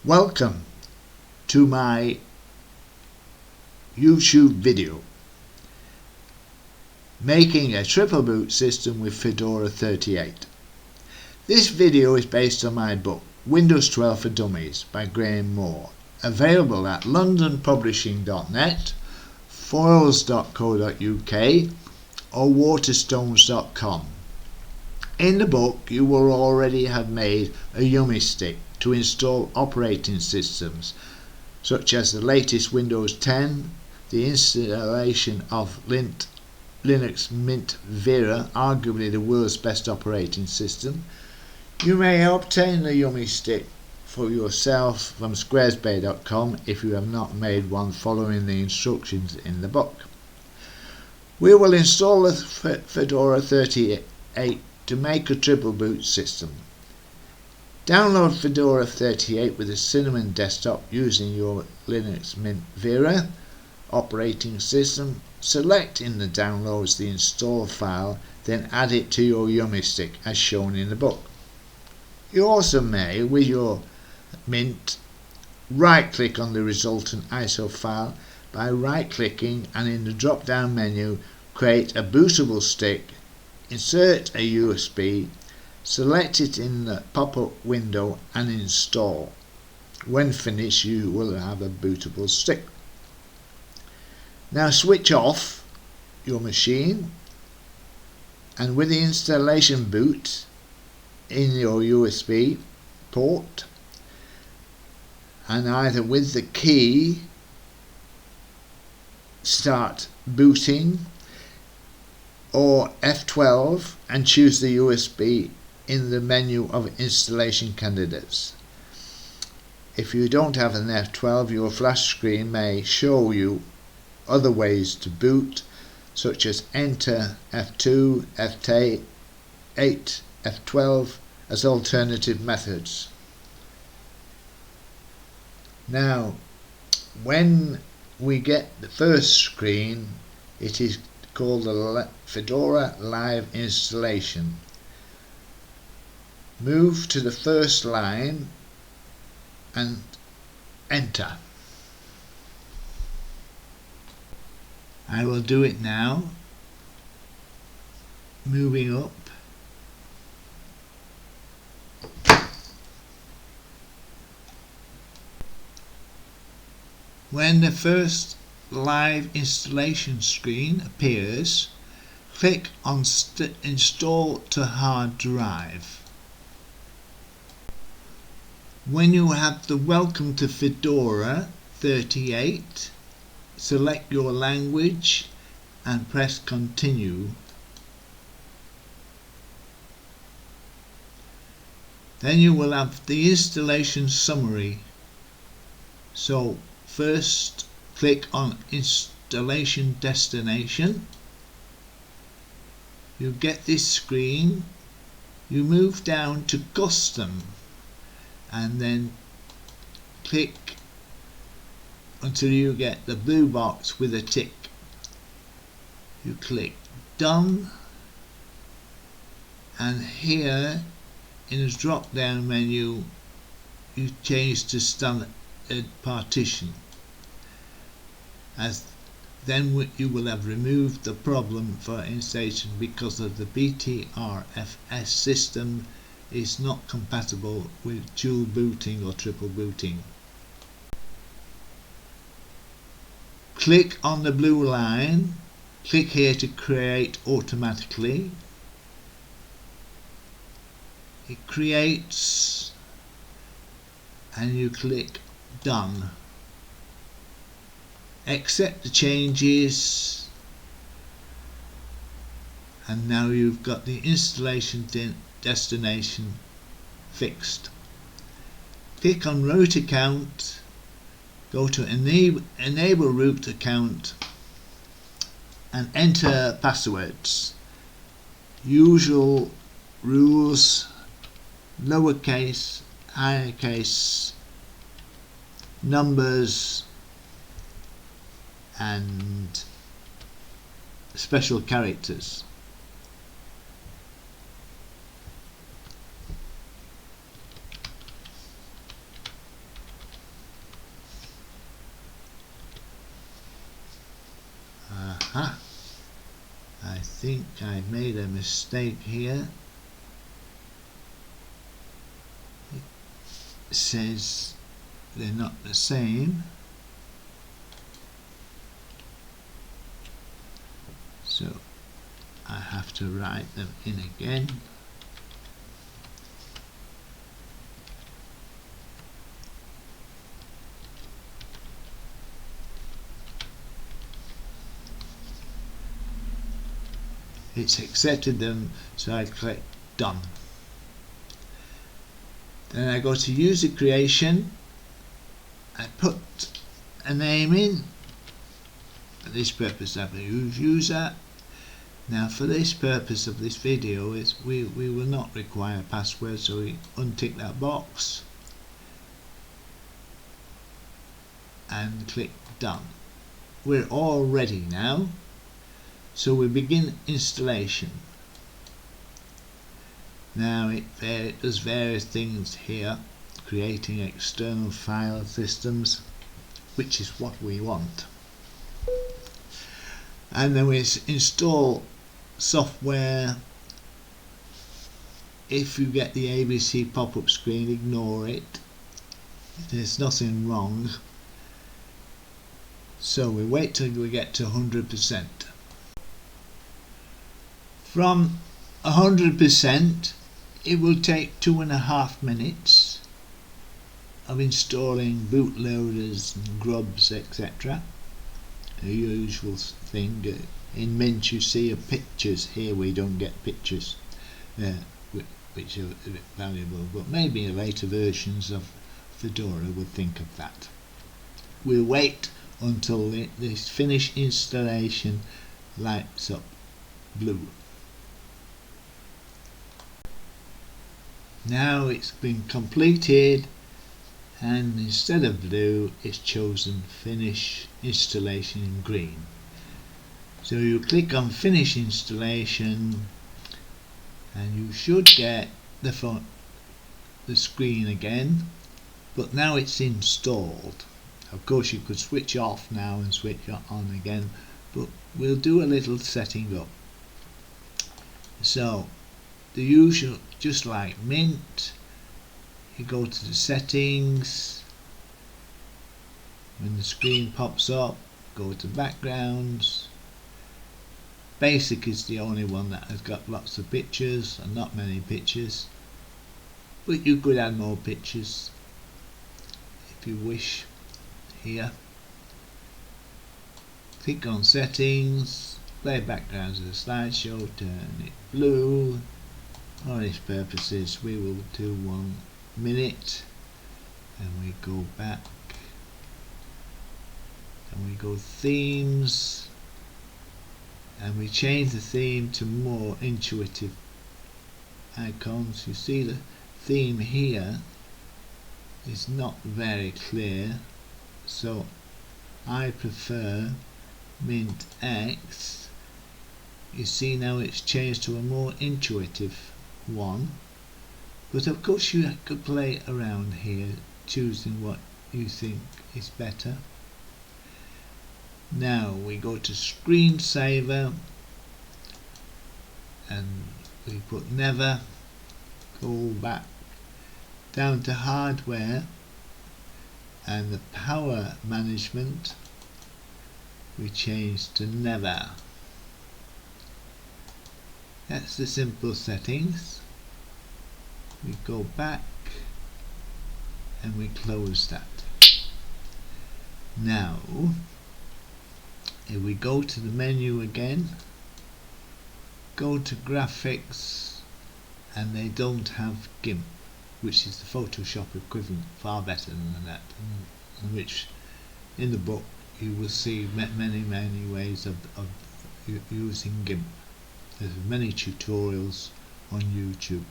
Welcome to my YouTube video making a triple boot system with Fedora 38. This video is based on my book Windows 12 for Dummies by Graham Moore, available at londonpublishing.net, foils.co.uk or waterstones.com. In the book you will already have made a Yumi stick to install operating systems such as the latest Windows 10, the installation of Linux Mint Vera, arguably the world's best operating system. You may obtain the Yumi stick for yourself from squaresbay.com if you have not made one following the instructions in the book. We will install the Fedora 38 to make a triple boot system. Download Fedora 38 with a Cinnamon desktop using your Linux Mint Vera operating system. Select in the downloads the install file, then add it to your Yumi stick as shown in the book. You also may, with your Mint, right-click on the resultant ISO file by right-clicking and in the drop-down menu create a bootable stick, insert a USB, select it in the pop-up window and install. When finished you will have a bootable stick. Now switch off your machine and with the installation boot in your USB port and either with the key start booting or F12 and choose the USB in the menu of installation candidates. If you don't have an F12, your flash screen may show you other ways to boot, such as enter F2, F8, F12 as alternative methods. Now, when we get the first screen, it is called the Fedora Live installation. Move to the first line and enter. I will do it now, moving up. When the first live installation screen appears, click on Install to Hard Drive. When you have the Welcome to Fedora 38, select your language and press Continue. Then you will have the installation summary. So first click on Installation Destination. You get this screen. You move down to Custom and then click until you get the blue box with a tick. You click Done, and here in the drop down menu you change to Standard Partition, as then you will have removed the problem for installation because of the Btrfs system is not compatible with dual booting or triple booting. Click on the blue line, click here to create automatically. It creates and you click Done. Accept the changes and now you've got the installation destination fixed. Click on Root Account, go to enable root account and enter passwords. Usual rules, lowercase, highercase, numbers and special characters. Aha! I think I made a mistake here. It says they're not the same. So I have to write them in again. It's accepted them, so I click done. Then I go to user creation. I put a name in. For this purpose I will use user. Now for this purpose of this video we will not require a password, so we untick that box and click done. We're all ready now, so we begin installation. Now it does various things here, creating external file systems, which is what we want. And then we install software. If you get the ABC pop-up screen, ignore it. There's nothing wrong. So we wait till we get to 100%. From 100%, it will take 2.5 minutes of installing bootloaders and grubs, etc. The usual thing. In Mint you see pictures. Here we don't get pictures, which are a bit valuable, but maybe later versions of Fedora would think of that. We'll wait until this finished installation lights up blue. Now it's been completed, and instead of blue it's chosen finish installation in green. So you click on finish installation and you should get the screen again, but now it's installed. Of course you could switch off now and switch on again, but we'll do a little setting up. So the usual, just like Mint, you go to the settings. When the screen pops up, go to backgrounds. Basic is the only one that has got lots of pictures and not many pictures, but you could add more pictures if you wish. Here, click on settings, play backgrounds of the slideshow, turn it blue. For these purposes we will do 1 minute, and we go back and we go themes, and we change the theme to more intuitive icons. You see the theme here is not very clear, so I prefer Mint X. You see now it's changed to a more intuitive one, but of course you could play around here, choosing what you think is better. Now we go to screensaver and we put never. Go back down to hardware, and the power management we change to never. That's the simple settings. We go back and we close that. Now if we go to the menu again, go to graphics, and they don't have GIMP, which is the Photoshop equivalent, far better than that, and which in the book you will see many ways of using GIMP. There's many tutorials on YouTube.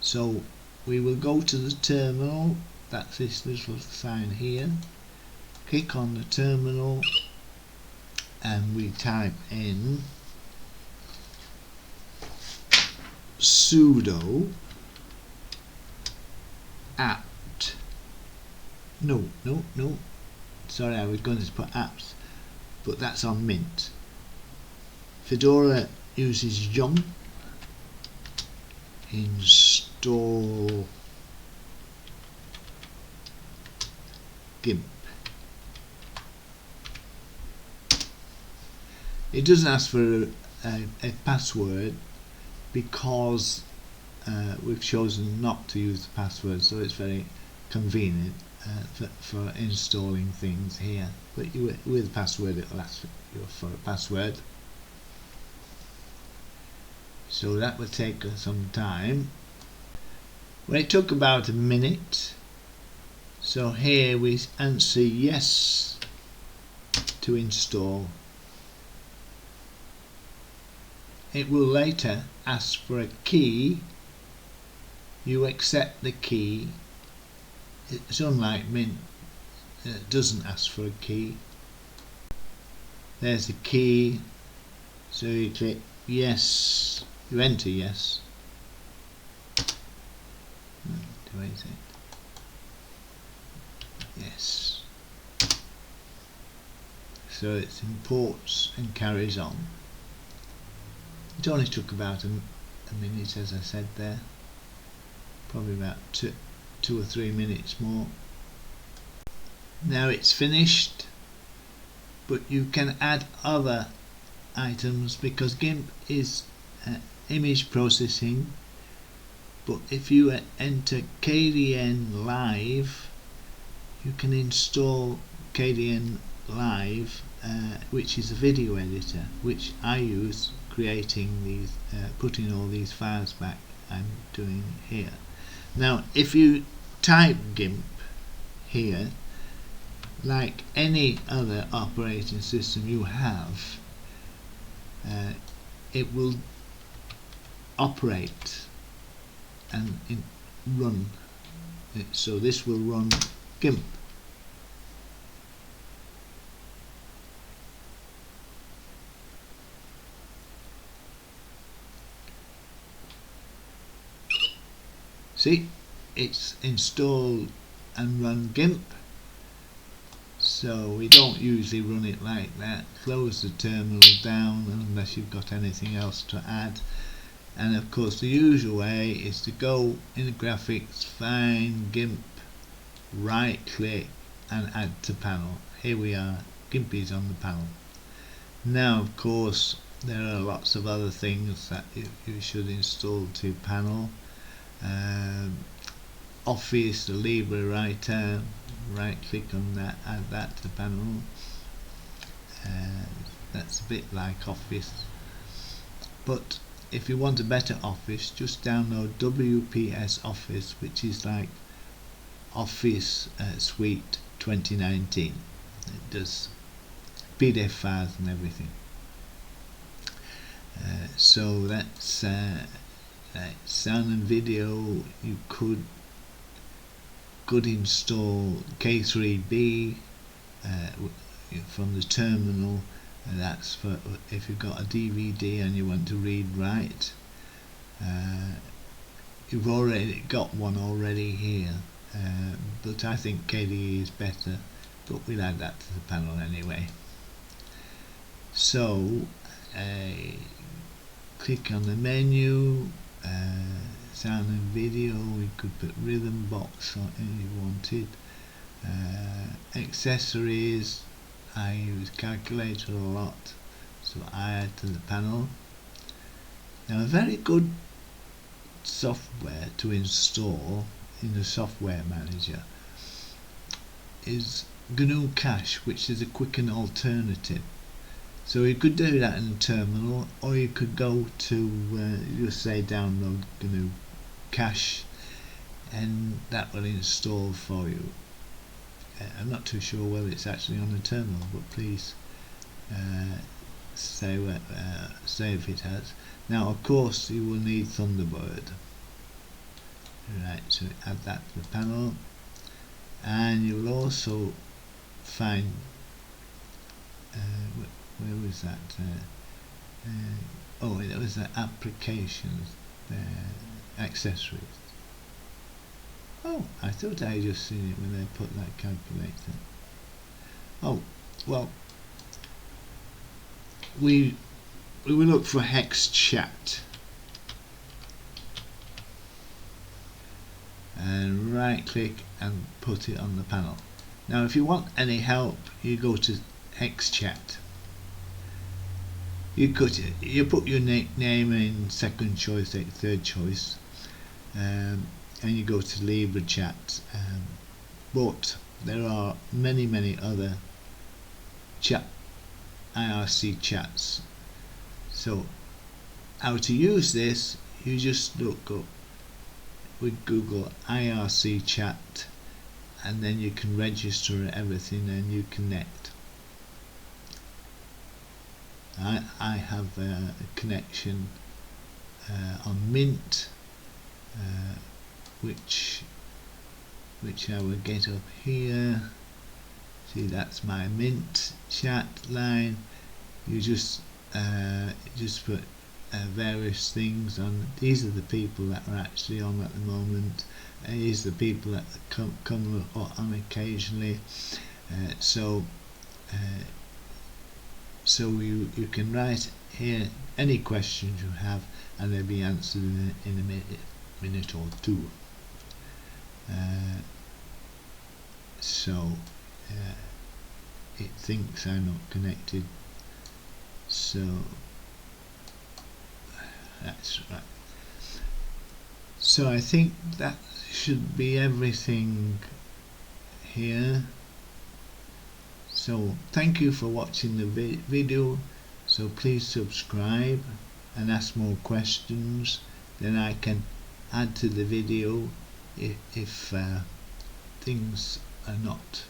So we will go to the terminal. That's this little sign here. Click on the terminal and we type in sudo apt. No, sorry, I was going to put apps, but that's on Mint. Fedora uses Yum. Install GIMP. It doesn't ask for a password because we've chosen not to use the password, so it's very convenient for installing things here. But with a password, it'll ask you for a password. So that will take some time. Well, it took about a minute. So here we answer yes to install. It will later ask for a key. You accept the key. It's unlike Mint, it doesn't ask for a key. There's the key. So you click yes. You enter yes. Do anything. Yes. So it imports and carries on. It only took about a minute, as I said there. Probably about two or 3 minutes more. Now it's finished, but you can add other items because GIMP is image processing. But if you enter KDN Live, you can install KDN Live, which is a video editor, which I use creating these, putting all these files back I'm doing here. Now, if you type GIMP here, like any other operating system you have, it will operate and run. So this will run GIMP. See, it's installed and run GIMP. So we don't usually run it like that. Close the terminal down unless you've got anything else to add. And of course the usual way is to go in the graphics, find GIMP, right click and add to panel. Here we are, GIMP is on the panel. Now of course there are lots of other things that you should install to panel. Office, the LibreWriter, right click on that, add that to the panel. That's a bit like Office, but if you want a better Office, just download WPS Office, which is like Office Suite 2019. It does PDF files and everything. So that's sound and video. You could install K3B from the terminal. That's for if you've got a DVD and you want to read write. You've already got one already here, but I think KDE is better, but we'll add that to the panel anyway. So click on the menu, sound and video. We could put rhythm box on if you wanted. Accessories, I use calculator a lot, so I add to the panel. Now a very good software to install in the software manager is GNU Cache, which is a quicken alternative. So you could do that in the terminal, or you could go to just say download GNU Cache and that will install for you. I'm not too sure whether it's actually on the terminal, but please say if it has. Now of course you will need Thunderbird. Right, so add that to the panel, and you will also find where was that? Oh, it was the applications, accessories. Oh, I thought I just seen it when they put that calculator. Oh, well, we we will look for hex chat and right click and put it on the panel. Now if you want any help, you go to hex chat. You put your name in second choice, third choice, and you go to Libre chat. But there are many other IRC chats. So how to use this, you just look up with Google IRC chat, and then you can register everything and you connect. I have a connection on Mint, which I will get up here. See, that's my Mint chat line. You just put various things on. These are the people that are actually on at the moment. These are the people that come on occasionally. So you can write here any questions you have, and they'll be answered in a minute or two. It thinks I'm not connected, so that's right. So I think that should be everything here. So thank you for watching the video. So please subscribe and ask more questions, then I can add to the video if things are not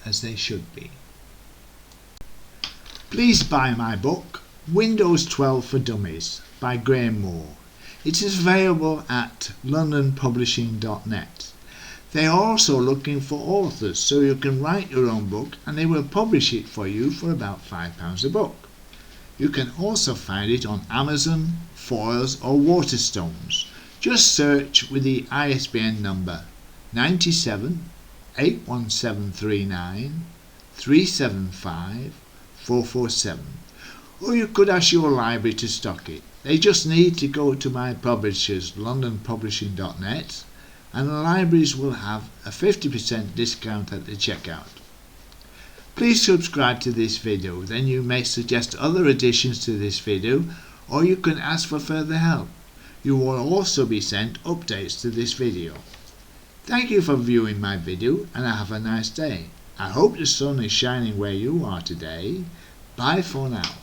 as they should be. Please buy my book Windows 12 for Dummies by Graham Moore. It is available at londonpublishing.net. They are also looking for authors, so you can write your own book and they will publish it for you for about £5 a book. You can also find it on Amazon, Foils or Waterstones. Just search with the ISBN number 97 81739 375 447, or you could ask your library to stock it. They just need to go to my publishers londonpublishing.net, and the libraries will have a 50% discount at the checkout. Please subscribe to this video, then you may suggest other additions to this video, or you can ask for further help. You will also be sent updates to this video. Thank you for viewing my video, and have a nice day. I hope the sun is shining where you are today. Bye for now.